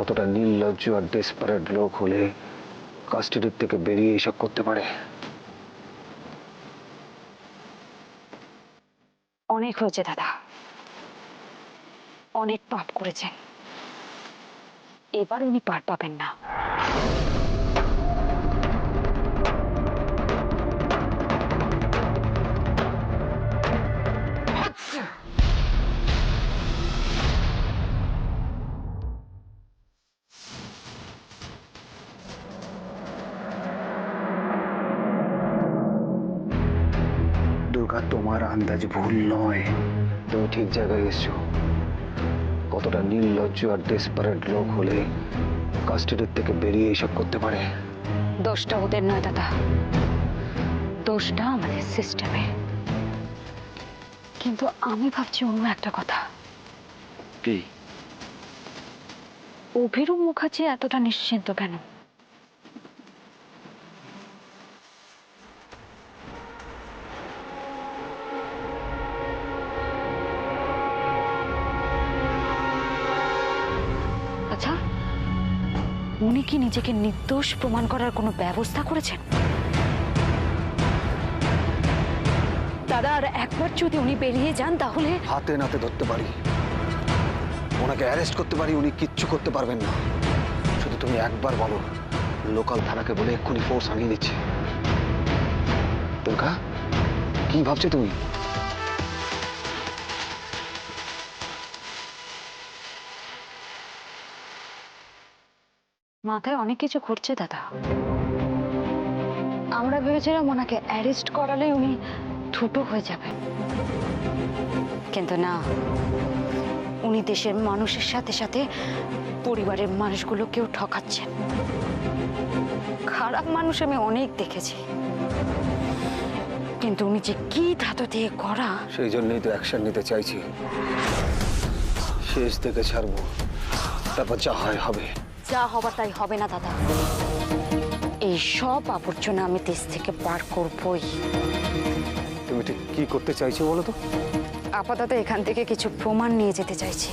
কতটা নির্লজ্জ আর ডেসপারেট লোক হলে কাস্টডির থেকে বেরিয়ে এসব করতে পারে। অনেক হয়েছে দাদা, অনেক পাপ করেছেন, এবার উনি পার পাবেন না। দুর্গা, তোমার আন্দাজ ভুল নয়, তুমি ঠিক জায়গায় এসছো। কতটা নির্লজ্জ আর ডেসপারেট লোক হলে কাস্টডির থেকে বেরিয়ে এসব করতে পারে। দোষটা ওদের নয় দাদা, দোষটা আমাদের সিস্টেমে। কিন্তু আমি ভাবছি অন্য একটা কথা। কি? অভিরূপ মুখার্জি এতটা নিশ্চিন্ত কেন? আচ্ছা, উনি কি নিজেকে নির্দোষ প্রমাণ করার কোনো ব্যবস্থা করেছেন? দাদা, আর একবার যদি উনি বেরিয়ে যান তাহলে হাতে নাতে ধরতে পারি, ওনাকে অ্যারেস্ট করতে পারি, উনি কিচ্ছু করতে পারবেন না। শুধু তুমি একবার বলো, লোকাল থানাকে বলে এক্ষুনি ফোর্স আনিয়ে দিচ্ছে। দুর্গা, কি ভাবছো তুমি? মাথায় অনেক কিছু ঘুরছে দাদা। আমরা ভেবেছিলাম ওনাকে অ্যারেস্ট করালে উনি ধুটো হয়ে যাবেন, কিন্তু না, উনি দেশের মানুষের সাথে সাথে পরিবারের মানুষগুলোকেও ঠকাচ্ছেন। খারাপ মানুষ আমি অনেক দেখেছি, কিন্তু উনি যে কি ধাতু দিয়ে করা। সেই জন্যই তো অ্যাকশন নিতে চাইছি। শেষ থেকে ছাড়বো, তারপর যা হয় হবে। যা হবার তাই হবে না দাদা, এই সব আবর্জনা আমি দেশ থেকে বার করবই। তুমি ঠিক কি করতে চাইছো বলো তো? আপাতত এখান থেকে কিছু প্রমাণ নিয়ে যেতে চাইছি,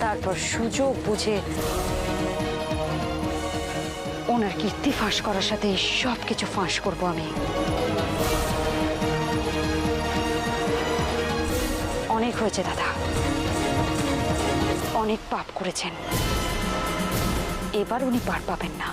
তারপর সুযোগ বুঝে ওনার কীর্তি ফাঁস করার সাথে সব কিছু ফাঁস করব আমি। অনেক হয়েছে দাদা, অনেক পাপ করেছেন, এবার উনি পার পাবেন না।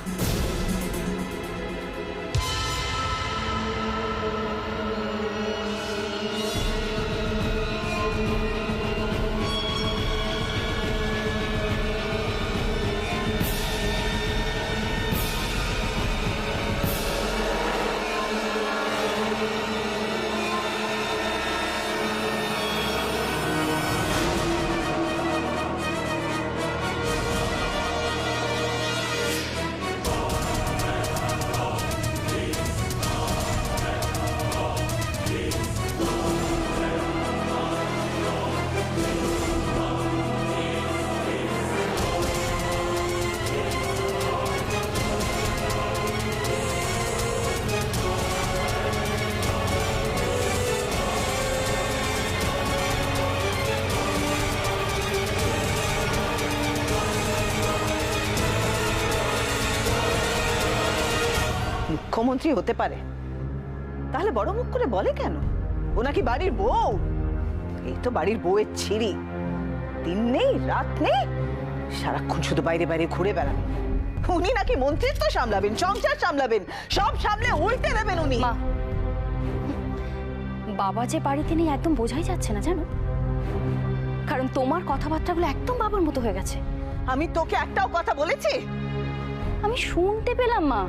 মুখ্যমন্ত্রী হতে পারে, তাহলে বড় মুখ করে বলে কেন? ও নাকি বাড়ির বউ। এই তো বাড়ির বউয়ের ছিঁড়ি, দিন নেই রাত নেই, সারাক্ষণ শুধু বাইরে বাইরে ঘুরে বেড়াবে। উনি নাকি মন্ত্রিত্ব সামলাবেন, সংসার সামলাবেন, সব সামলে উল্টে দেবেন উনি। বাবা যে বাড়িতে নেই একদম বোঝাই যাচ্ছে না জানো, কারণ তোমার কথাবার্তাগুলো একদম বাবার মতো হয়ে গেছে। আমি তোকে একটাও কথা বলেছি? আমি শুনতে পেলাম মা।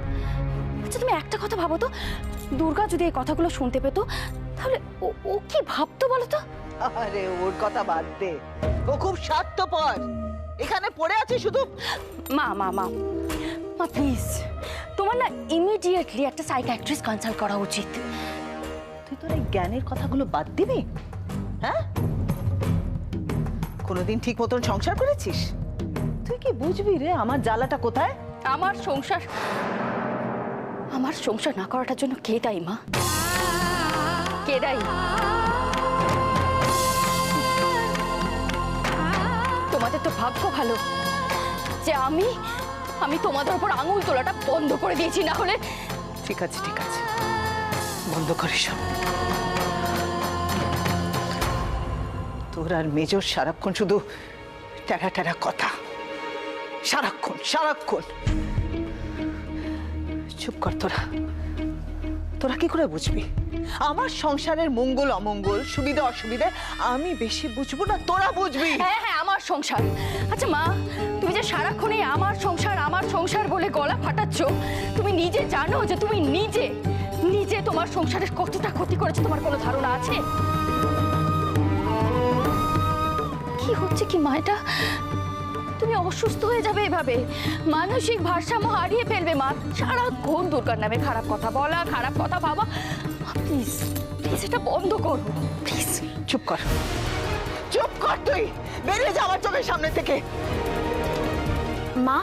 আচ্ছা তুমি একটা কথা ভাবো তো, দুর্গা যদি এই কথাগুলো শুনতে পেতো তাহলে ও কি ভাবতো বলো তো? আরে ওর কথা বাদ দে, ও খুব স্বার্থপর। এখানে পড়ে আছে শুধু। মা মা মা মা প্লিজ, তোমার না ইমিডিয়েটলি একটা সাইকিয়াট্রিস্ট কনসাল্ট করা উচিত। তুই তোর এই জ্ঞানের কথাগুলো বাদ দিবি? হ্যাঁ, কোনোদিন ঠিক মতন সংসার করেছিস? তুই কি বুঝবি রে আমার জ্বালাটা কোথায়? আমার সংসার না করাটার জন্য কে দায়ী মা? কে দায়ী? তোমাদের তো ভাগ্য ভালো যে আমি আমি তোমাদের উপর আঙুল তোলাটা বন্ধ করে দিয়েছি, না হলে ঠিক আছে ঠিক আছে, বন্ধ করে সব। তোর আর মেজর সারাক্ষণ শুধু টেরা টেরা কথা, সারাক্ষণ সারাক্ষণ। চুপ কর তোরা, তোরা কি করে বুঝবি আমার সংসারের মঙ্গল অমঙ্গল, সুবিধা অসুবিধা? আমি বেশি বুঝবো না, তোরা বুঝবি। হ্যাঁ হ্যাঁ, আমার সংসার। আচ্ছা মা, তুমি যে সারাক্ষণই আমার সংসার বলে গলা ফাটাচ্ছ, তুমি নিজে জানো যে তুমি নিজে নিজে তোমার সংসারের কতটা ক্ষতি করেছো? তোমার কোনো ধারণা আছে? কি হচ্ছে কি মা এটা? তুমি অসুস্থ হয়ে যাবে এভাবে, মানসিক ভারসাম্য হারিয়ে ফেলবে মা। সারাক্ষণ দুর্গার নামে খারাপ কথা বলা, খারাপ কথা ভাবা। প্লিজ প্লিজ এটা বন্ধ করো প্লিজ। চুপ কর, চুপ কর, তুই বেরিয়ে যা আমার চোখের সামনে থেকে। মা,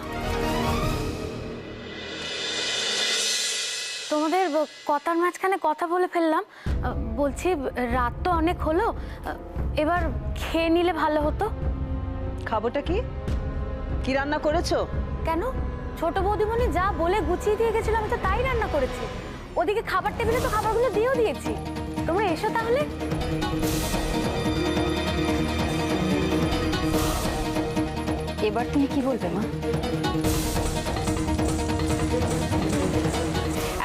তোমাদের কথার মাঝখানে কথা বলে ফেললাম। বলছি রাত তো অনেক হলো, এবার খেয়ে নিলে ভালো হতো। খাবোটা কি? কি রান্না করেছো? কেন, ছোট বৌদিমণি যা বলে গুছিয়ে দিয়ে গেছিল আমি তো তাই রান্না করেছি। ওদিকে খাবার টেবিলে তো খাবারগুলো দিয়েও দিয়েছি। তোমরা এসো তাহলে। এবার তুমি কি বলবে মা?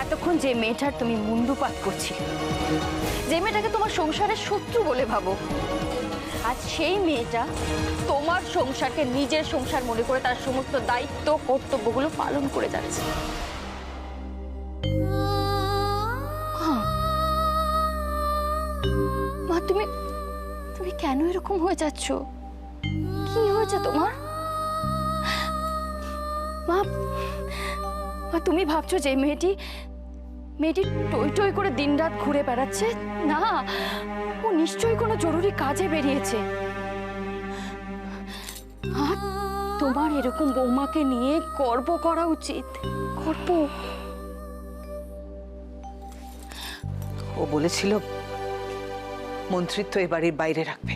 এতক্ষণ যে মেয়েটার তুমি মুন্ডুপাত করছিলে, যে মেয়েটাকে তোমার সংসারের শত্রু বলে ভাবো, আজ সেই মেয়েটা তোমার সংসারকে নিজের সংসার মনে করে তার সমস্ত দায়িত্ব কর্তব্যগুলো পালন করে যাচ্ছে। মা, তুমি তুমি কেন এরকম হয়ে যাচ্ছ? কি হয়েছে তোমার? মা, তুমি ভাবছো যে মেয়েটি টই টই করে দিনরাত ঘুরে বেড়াচ্ছে? না, ও নিশ্চয়ই কোনো জরুরি কাজে বেরিয়েছে। আর তোমার এরকম বৌমাকে নিয়ে গর্ব করা উচিত। গর্ব। ও বলেছিল মন্ত্রিত্ব এ বাড়ির বাইরে রাখবে,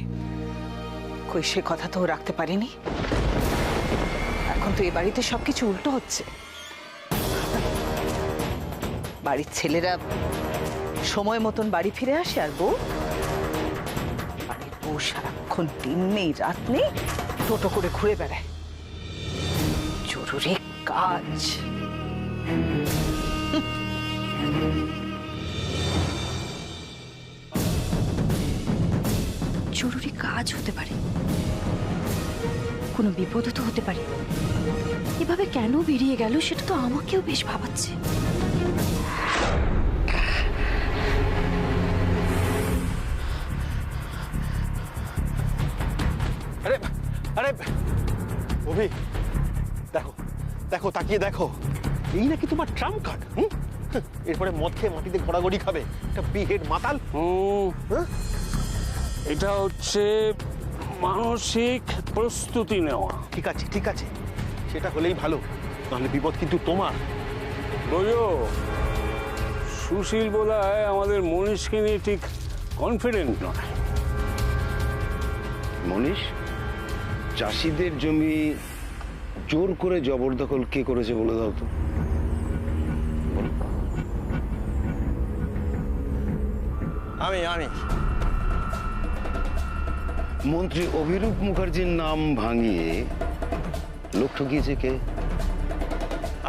কই সে কথা তো ও রাখতে পারেনি। এখন তো এ বাড়িতে সবকিছু উল্টো হচ্ছে। বাড়ির ছেলেরা সময় মতন বাড়ি ফিরে আসে, আর বাড়ির বউ সারাক্ষণ দিন নেই রাত নেই টোটো করে ঘুরে বেড়ায়। জরুরি কাজ। জরুরি কাজ হতে পারে, কোনো বিপদও তো হতে পারে। এভাবে কেন বেরিয়ে গেল সেটা তো আমাকেও বেশ ভাবাচ্ছে। আরে আরে অভি, দেখো দেখো, তাকিয়ে দেখো, এই নাকি তোমার ট্রাম্প কার্ড। এরপরে মদ খেয়ে মাটিতে ঘোরাঘুরি খাবে, একটা বিহেড মাতাল। এটা হচ্ছে মানসিক প্রস্তুতি নেওয়া। ঠিক আছে ঠিক আছে, সেটা হলেই ভালো, নাহলে বিপদ কিন্তু তোমার। বোঝো, সুশীল বোধহয় আমাদের মনীষকে নিয়ে ঠিক কনফিডেন্ট নয়। মনীষ, চাষিদের জমি জোর করে জবরদখল কে করেছে বলে দাও তো। আমি মন্ত্রী অভিরূপ মুখার্জির নাম ভাঙিয়ে লোক ঠকিয়েছে কে?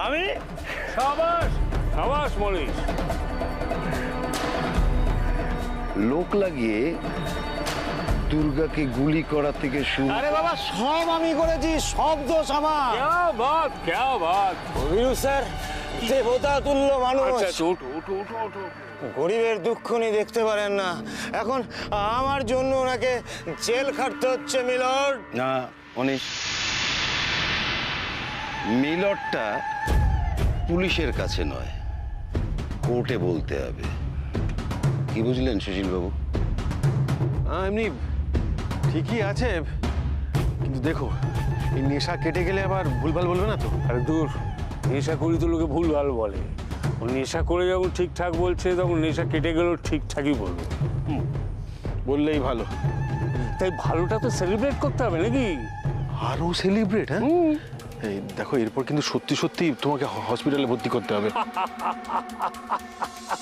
আমি সাবাস সাবাস মনীষ। লোক লাগিয়ে দুর্গাকে গুলি করা থেকে শুরু। আরে বাবা, সব আমি করেছি, সব দোষ আমার। ক্যা বাত। অভিরূপ স্যার দেবতা তুল্য মানুষ, আচ্ছা, ওঠো। গরিবের দুঃখ নিয়ে দেখতে পারেন না। এখন আমার জন্য ওনাকে জেল খাটতে হচ্ছে মিলর্ড। না মনীষ, মিলরটা পুলিশের কাছে নয়, কোর্টে বলতে হবে। কি বুঝলেন সুশীল বাবু? এমনি ঠিকই আছে, কিন্তু দেখো এই নেশা কেটে গেলে আবার ভুলভাল বলবে না তো? আরে দূর, নেশা করি তো লোকে ভুল ভাল বলে। ও নেশা করে যখন ঠিকঠাক বলছে, তখন নেশা কেটে গেলেও ঠিকঠাকই বলবে। বললেই ভালো। তাই ভালোটা তো সেলিব্রেট করতে হবে নাকি? আরো সেলিব্রেট? হ্যাঁ, এই দেখো, এরপর কিন্তু সত্যি সত্যি তোমাকে হসপিটালে ভর্তি করতে হবে।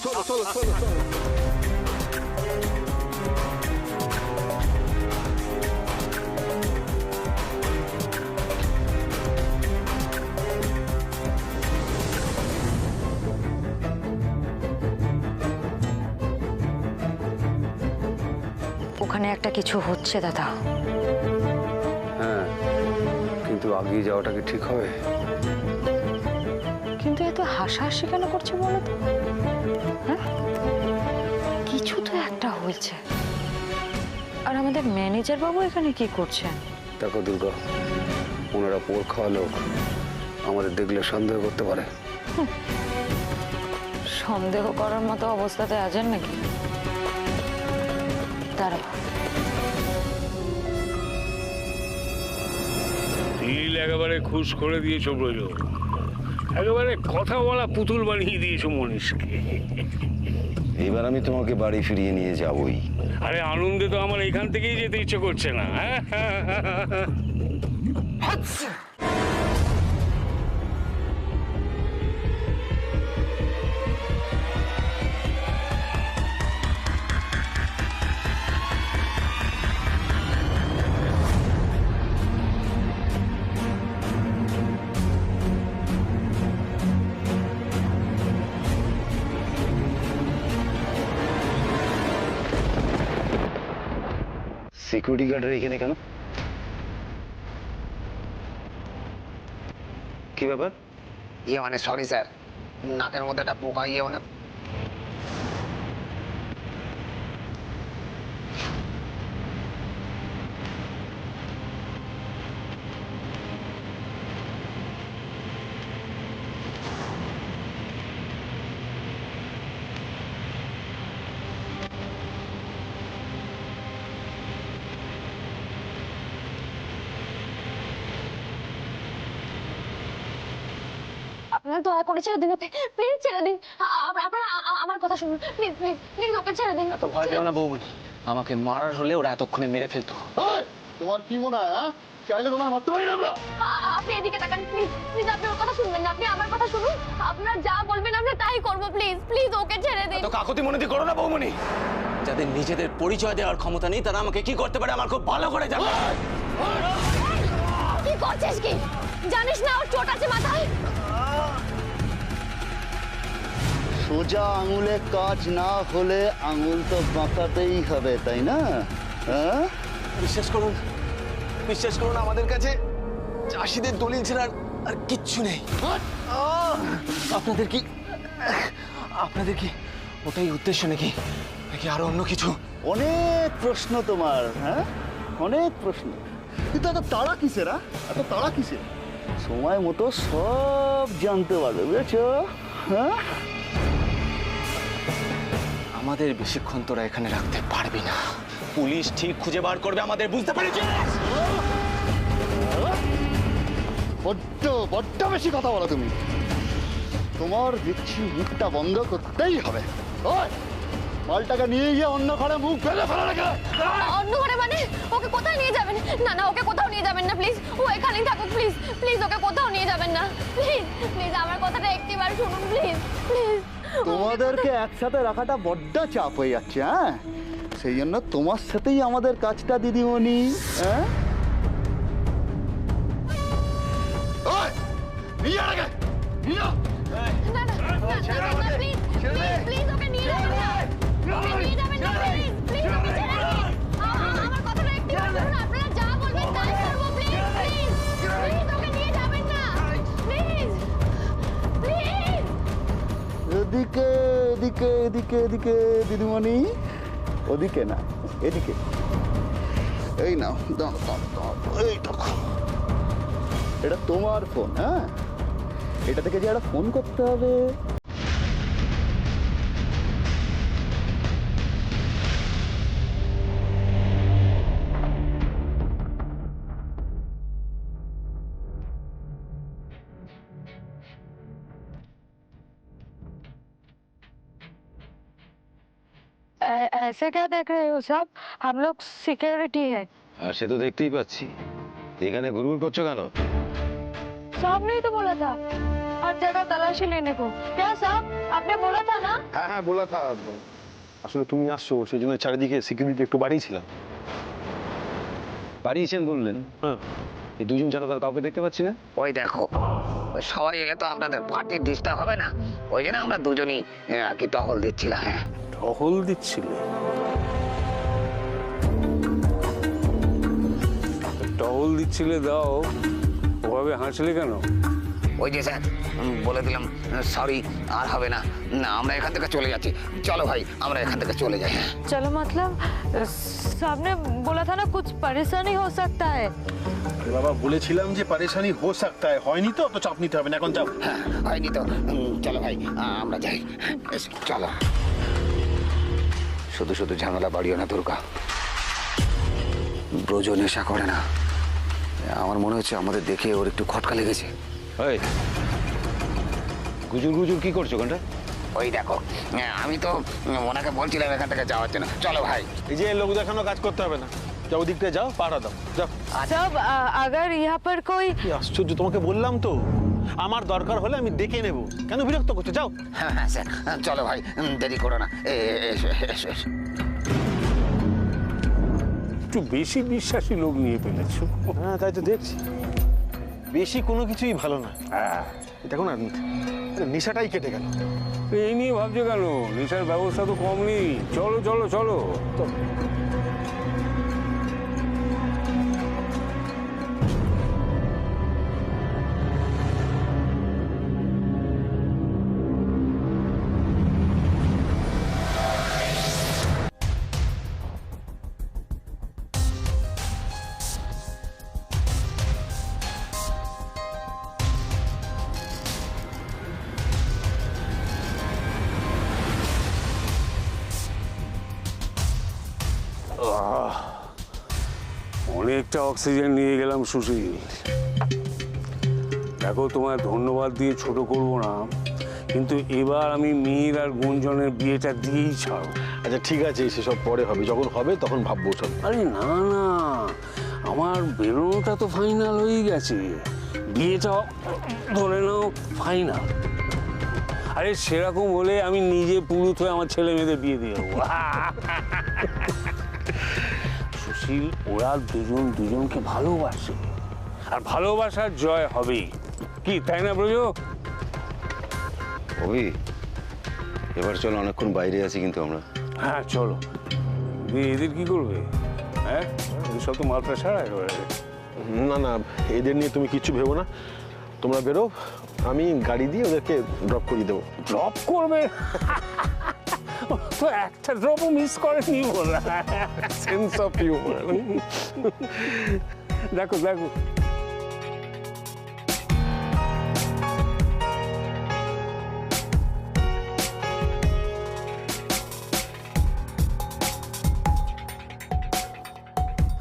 চলো চলো চলো চলো। ওখানে একটা কিছু হচ্ছে দাদা। হ্যাঁ, কিন্তু আগিয়ে যাওয়াটা কি ঠিক হবে? কিন্তু এত হাসাহাসি কেন করছে বলো তো? হ্যাঁ, কিছু তো একটা হয়েছে। আর আমাদের ম্যানেজার বাবু এখানে কি করছেন? দেখো দুর্গা, ওনারা পোর খাওয়া লোক, আমাদের দেখলে সন্দেহ করতে পারে। সন্দেহ করার মতো অবস্থাতে আছেন নাকি? দাঁড়াও, নীল একেবারে খুশ করে দিয়েছো বইল, একেবারে কথা বলা পুতুল বানিয়ে দিয়েছো মনীষকে। এইবার আমি তোমাকে বাড়ি ফিরিয়ে নিয়ে যাবই। আরে আনন্দে তো আমার এখান থেকেই যেতে ইচ্ছে করছে না। সিকিউরিটি গার্ডের এখানে কেন? কি ব্যাপার? মানে সরি স্যার, নাকের মধ্যে একটা পোকা মানে আপনারা দয়া করে ছেড়ে দিন, প্লিজ ছেড়ে দিন। আপনারা আমার কথা শুনুন, প্লিজ প্লিজ প্লিজ ওকে ছেড়ে দিন। এত ভয় পেও না বৌমনি, আমাকে মারার হলে ওরা এতক্ষণে মেরে ফেলতো। তোমার কি মনে হয়? চাইলে তোমার মারতে পারি না আমরা? আপনি এদিকে তাকান, প্লিজ প্লিজ। আপনি ওর কথা শুনবেন না, আপনি আমার কথা শুনুন। আপনারা যা বলবেন আমরা তাই করবো, প্লিজ প্লিজ ওকে ছেড়ে দিন। তো কাকুতি মনে করো না বৌমনি, যাদের নিজেদের পরিচয় দেওয়ার ক্ষমতা নেই তারা আমাকে কি করতে পারে আমার খুব ভালো করে জানো। কি করছিস কি? জানিস না ওর চোট আছে মাথায়? সোজা আঙুলে কাজ না হলে আঙুল তো বাঁকাতেই হবে, তাই না? হ্যাঁ, বিশ্বাস করুন আমাদের কাছে চাষিদের দলিল ছাড়া আর কিচ্ছু নেই। আপনাদের কি ওটাই উদ্দেশ্য নাকি আরো অন্য কিছু? অনেক প্রশ্ন তোমার। হ্যাঁ, অনেক প্রশ্ন, কিন্তু এত তাড়া কিসের? এত তাড়া কিসের? সময় মতো সব জানতে পারবে, বুঝেছো? হ্যাঁ, আমাদের বেশিক্ষণ তোরা এখানে রাখতে পারবি না। পুলিশ ঠিক খুঁজে বার করবে আমাদের, বুঝতে পেরেছিস? বড্ড বড্ড বেশি কথা বলো তুমি। তোমার দেখছি মুখটা বন্ধ করতেই হবে। ওই, মালটাকে নিয়ে গিয়ে অন্য ঘরে মুখ ফেলে ফেলে রেখে। অন্য ঘরে মানে? ওকে কোথায় নিয়ে যাবেন? না না, ওকে কোথাও নিয়ে যাবেন না প্লিজ। ও এখানেই থাকুক প্লিজ প্লিজ। ওকে কোথাও নিয়ে যাবেন না প্লিজ প্লিজ। আমার কথাটা একটিবার শুনুন প্লিজ প্লিজ। তোমাদেরকে একসাথে রাখাটা বড্ড চাপ হয়ে যাচ্ছে। হ্যাঁ, সেই জন্য তোমার সাথেই আমাদের কাজটা, দিদিমণি। হ্যাঁ, না না প্লিজ প্লিজ প্লিজ ওকে নিয়ে যাবেন না। ওকে নিয়ে যাবেন না প্লিজ প্লিজ। ওকে ছেড়ে দিন। আমার কথাটা একটিবার শুনুন। আপনারা যা বলবেন তাই করব, প্লিজ প্লিজ প্লিজ। ওকে নিয়ে যাবেন না প্লিজ প্লিজ। এদিকে এদিকে এদিকে এদিকে দিদিমণি, ওদিকে না, এদিকে। এই নাও, দাও দাও দাও, এই দেখো, এটা তোমার ফোন। হ্যাঁ, এটা থেকে যে একটা ফোন করতে হবে। ऐसे क्या देख रहे हो साहब? हम लोग सिक्योरिटी है। আর সে তো দেখতেই পাচ্ছি। এখানে ঘুরঘুর করছো কেন? साहब ने ही तो बोला था हर जगह तलाशी लेने को। क्या साहब, आपने बोला था ना? হ্যাঁ হ্যাঁ বলা থা আসলে তুমি আসছো সেই জন্য চারিদিকে সিকিউরিটি একটু বাড়িয়েছিলাম। বাড়িয়েছেন বললেন, হ্যাঁ এই দুজন ছাড়া তার কাউকে দেখতে পাচ্ছি না। ওই দেখো, ওই সবাই এলে তো আপনাদের পার্টির ডিস্টার্ব হবে না, ওই জন্য আমরা দুজনই আর কি টহল দিচ্ছিলাম। হ্যাঁ, টহল দিচ্ছিলে? টহল দিচ্ছিলে দাও, ওভাবে হাসলে কেন? ওই যে স্যার বলে দিলাম সরি, আর হবে না, না আমরা এখান থেকে চলে যাচ্ছি। চলো ভাই, আমরা এখান থেকে চলে যাই। হ্যাঁ चलो, मतलब साहब ने बोला था ना कुछ परेशानी हो सकता है। বাবা বলেছিলাম যে পারেশানি হো सकता है, হয়নি তো, তো চাপ নিতে হবে না, এখন যাও। হ্যাঁ হয়নি তো, চলো ভাই আমরা যাই। এসো, চলো। শুধু শুধু ঝামেলা বাড়িও না দুর্গা। ব্রজ নেশা করে না, আমার মনে হচ্ছে আমাদের দেখে ওর একটু খটকা লেগেছে। এই গুজুর গুজুর কি করছো ওখানটা? ওই দেখো, আমি তো ওনাকে বলছিলাম এখান থেকে যাওয়ার জন্য। চলো ভাই। এই যে লোক দেখানো কাজ করতে হবে না, যাও ওদিকটা যাও, পাড়া দাও, যাও। साहब अगर यहाँ पर कोई কি আশ্চর্য, তোমাকে বললাম তো আমার দরকার হলে আমি ডেকে নেব, কেন বিরক্ত করছো? যাও। হ্যাঁ হ্যাঁ স্যার, চলো ভাই, দেরি করো না। এসো এসো এসো। একটু বেশি বিশ্বাসী লোক নিয়ে ফেলেছো। হ্যাঁ তাই তো দেখছি, বেশি কোনো কিছুই ভালো না। হ্যাঁ, দেখো না, নেশাটাই কেটে গেল। এই নিয়ে ভাবছো কেন? নেশার ব্যবস্থা তো কম নেই। চলো চলো চলো। অনেকটা অক্সিজেন নিয়ে গেলাম সুশীল। দেখো, তোমায় ধন্যবাদ দিয়ে ছোট করব না, কিন্তু এবার আমি মিহির আর গুঞ্জনের বিয়েটা দিয়েই ছাড়ো। আচ্ছা ঠিক আছে, সেসব পরে হবে, যখন হবে তখন ভাববো সব। আরে না না, আমার বেরোনোটা তো ফাইনাল হয়ে গেছে, বিয়েটা ধরে নাও ফাইনাল। আরে সেরকম হলে আমি নিজে পুরুত হয়ে আমার ছেলে মেয়েদের বিয়ে দিয়ে দেবো। সুশীল, ওরা দুজন দুজনকে ভালোবাসে, আর ভালোবাসার জয় হবেই, কি তাই না ব্রজ? অভি, এবার চলো, অনেকক্ষণ বাইরে আছি কিন্তু আমরা। হ্যাঁ চলো। এদের কি করবে? হ্যাঁ, এদের সব তো মালটা ছাড়া এবারে। না না, এদের নিয়ে তুমি কিচ্ছু ভেবো না, তোমরা বেরো, আমি গাড়ি দিয়ে ওদেরকে ড্রপ করিয়ে দেবো। ড্রপ করবে? তো একটা ড্রপও মিস করেনি বলা। Sense of humour. দেখো দেখো,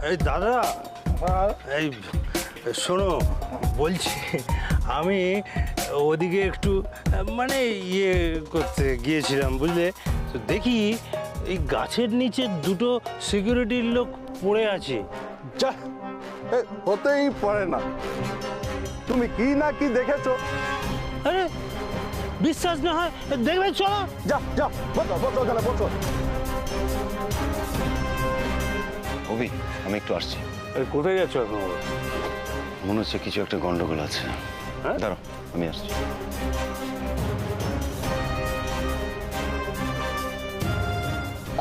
এই দাদা, এই শোনো, বলছি আমি ওদিকে একটু মানে ইয়ে করতে গিয়েছিলাম, বুঝলে তো, দেখি এই গাছের নিচে দুটো সিকিউরিটির লোক পড়ে আছে। যা, হতেই পারে না, তুমি কি না কি দেখেছো? আরে বিশ্বাস না হয় দেখবে, চলো। যা যা, বসো বসো, গেলে বসো। অভি, আমি একটু আসছি। কোথায় যাচ্ছ এখন? মনে হচ্ছে কিছু একটা গন্ডগোল আছে। হ্যাঁ? দাঁড়াও, আমি আসছি।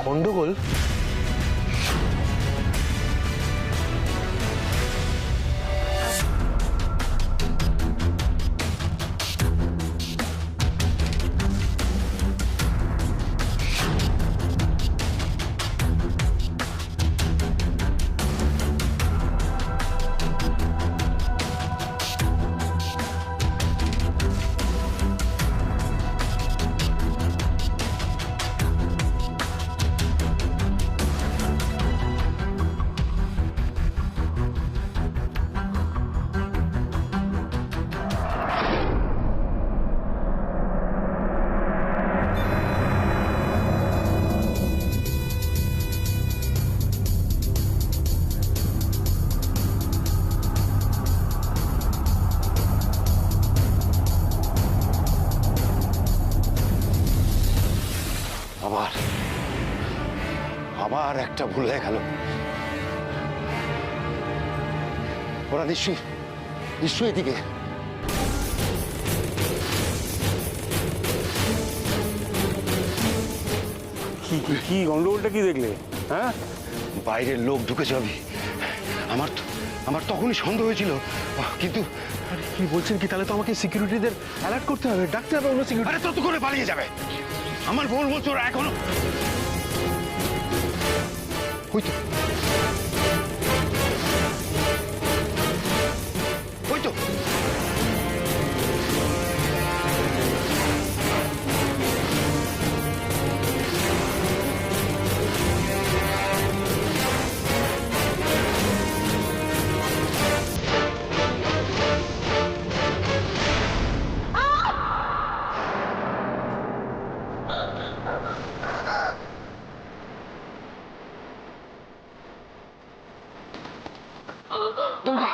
গন্ডগোল? গেটটা ভুল হয়ে গেল। ওরা নিশ্চয়ই নিশ্চয়ই এদিকে। কি কি কি গন্ডগোলটা কি দেখলে? হ্যাঁ, বাইরের লোক ঢুকে যাবি, আমার তখনই সন্দেহ হয়েছিল, কিন্তু আরে কি বলছেন কি? তাহলে তো আমাকে সিকিউরিটিদের অ্যালার্ট করতে হবে, ডাকতে হবে অন্য সিকিউরিটি। আরে তত করে পালিয়ে যাবে, আমার বোন বলছো ওরা এখনো ওই তো ওই তো দুর্গা